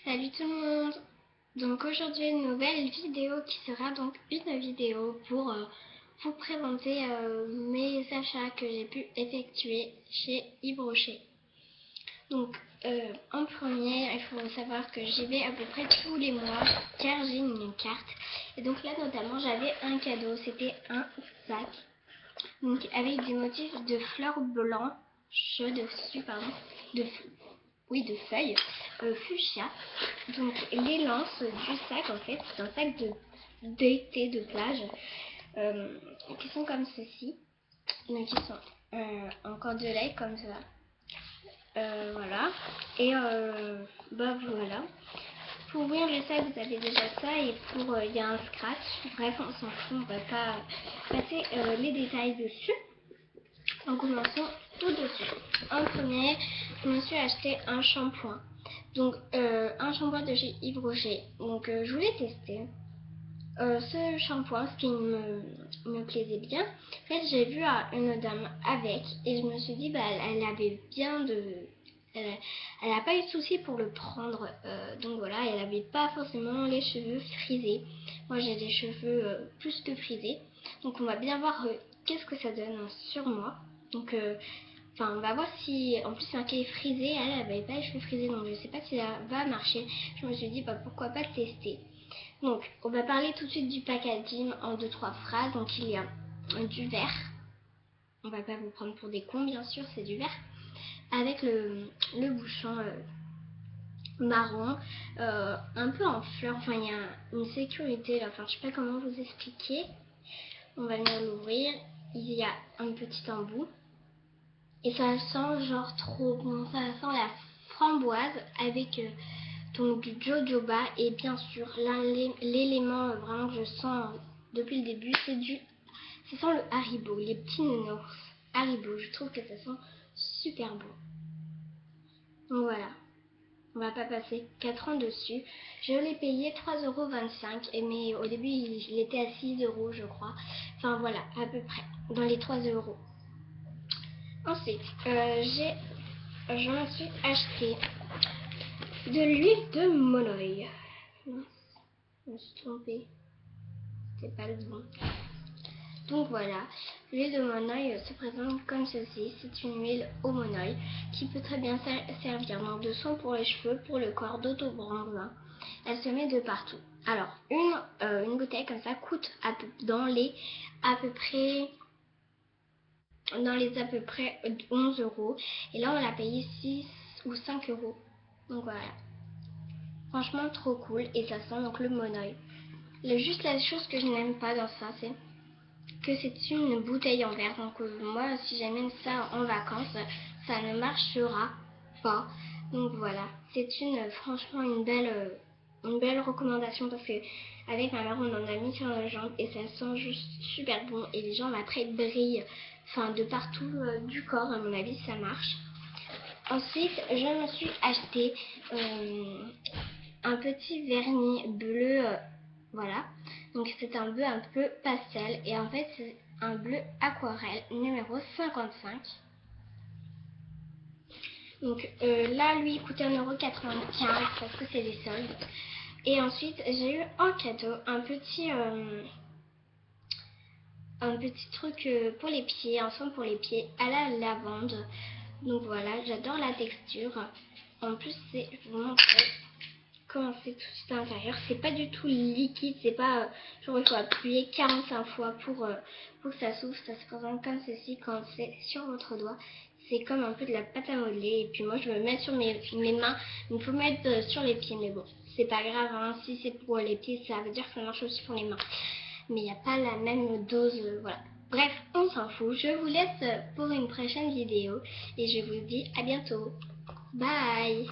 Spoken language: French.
Salut tout le monde. Donc aujourd'hui une nouvelle vidéo qui sera donc une vidéo pour vous présenter mes achats que j'ai pu effectuer chez Yves Rocher. Donc en premier, il faut savoir que j'y vais à peu près tous les mois car j'ai une carte. Et donc là notamment j'avais un cadeau, c'était un sac donc avec des motifs de fleurs blanches dessus, de feuilles fuchsia. Donc les lances du sac, en fait, c'est un sac d'été de plage qui sont comme ceci. Donc ils sont en cordelette comme ça. Voilà. Et voilà. Pour ouvrir le sac, vous avez déjà ça. Et pour il y a un scratch. Bref, on s'en fout. On va pas passer les détails dessus. En commençant tout dessus. En premier, je me suis acheté un shampoing. Donc un shampoing de chez Yves Rocher. Donc je voulais tester ce shampoing, ce qui me plaisait bien. En fait, j'ai vu une dame avec et je me suis dit, bah, elle avait bien de... Elle n'a pas eu de souci pour le prendre. Donc voilà, elle n'avait pas forcément les cheveux frisés. Moi, j'ai des cheveux plus que frisés. Donc on va bien voir qu'est-ce que ça donne sur moi. Donc on va voir si, en plus c'est marqué frisé, elle n'avait pas les cheveux frisés, donc je sais pas si ça va marcher. Je me suis dit, bah, pourquoi pas tester. Donc, on va parler tout de suite du packaging en 2-3 phrases. Donc, il y a du verre. On va pas vous prendre pour des cons, bien sûr, c'est du verre. Avec le bouchon marron, un peu en fleurs. Enfin, il y a une sécurité là. Enfin, je sais pas comment vous expliquer. On va venir l'ouvrir. Il y a un petit embout. Et ça sent genre trop bon. Ça sent la framboise avec donc du jojoba. Et bien sûr, l'élément vraiment que je sens depuis le début, ça sent le Haribo, les petits nounours Haribo. Je trouve que ça sent super bon. Donc voilà, on va pas passer 4 ans dessus. Je l'ai payé 3,25 €, mais au début il était à 6 € je crois. Enfin voilà, à peu près, dans les 3 €. Ensuite, je me suis acheté de l'huile de monoï. Mince, je me suis trompée. C'était pas le bon. Donc voilà, l'huile de monoï se présente comme ceci. C'est une huile au monoï qui peut très bien servir donc de soin pour les cheveux, pour le corps, d'autobronzant. Elle se met de partout. Alors, une bouteille comme ça coûte dans les à peu près 11 €. Et là, on l'a payé 6 ou 5 €. Donc voilà. Franchement, trop cool. Et ça sent donc le monoï. Juste la chose que je n'aime pas dans ça, c'est que c'est une bouteille en verre. Donc moi, si j'amène ça en vacances, ça ne marchera pas. Donc voilà. C'est franchement une belle recommandation parce que avec ma mère, on en a mis sur nos jambes et ça sent juste super bon. Et les jambes après brillent. Enfin, de partout du corps, à mon avis, ça marche. Ensuite, je me suis acheté un petit vernis bleu, voilà. Donc c'est un bleu un peu pastel et en fait c'est un bleu aquarelle numéro 55. Donc là, lui, il coûtait 1,95 € parce que c'est des soldes. Et ensuite, j'ai eu en cadeau un petit truc pour les pieds, un soin pour les pieds à la lavande. Donc voilà, j'adore la texture. En plus, je vais vous montrer comment c'est tout à l'intérieur. C'est pas du tout liquide, c'est pas genre il faut appuyer 45 fois pour que ça s'ouvre. Ça se présente comme ceci quand c'est sur votre doigt. C'est comme un peu de la pâte à modeler. Et puis moi, je me mets sur mes mains. Il faut mettre sur les pieds, mais bon, c'est pas grave. Hein. Si c'est pour les pieds, ça veut dire que ça marche aussi pour les mains. Mais il n'y a pas la même dose, voilà. Bref, on s'en fout. Je vous laisse pour une prochaine vidéo et je vous dis à bientôt. Bye.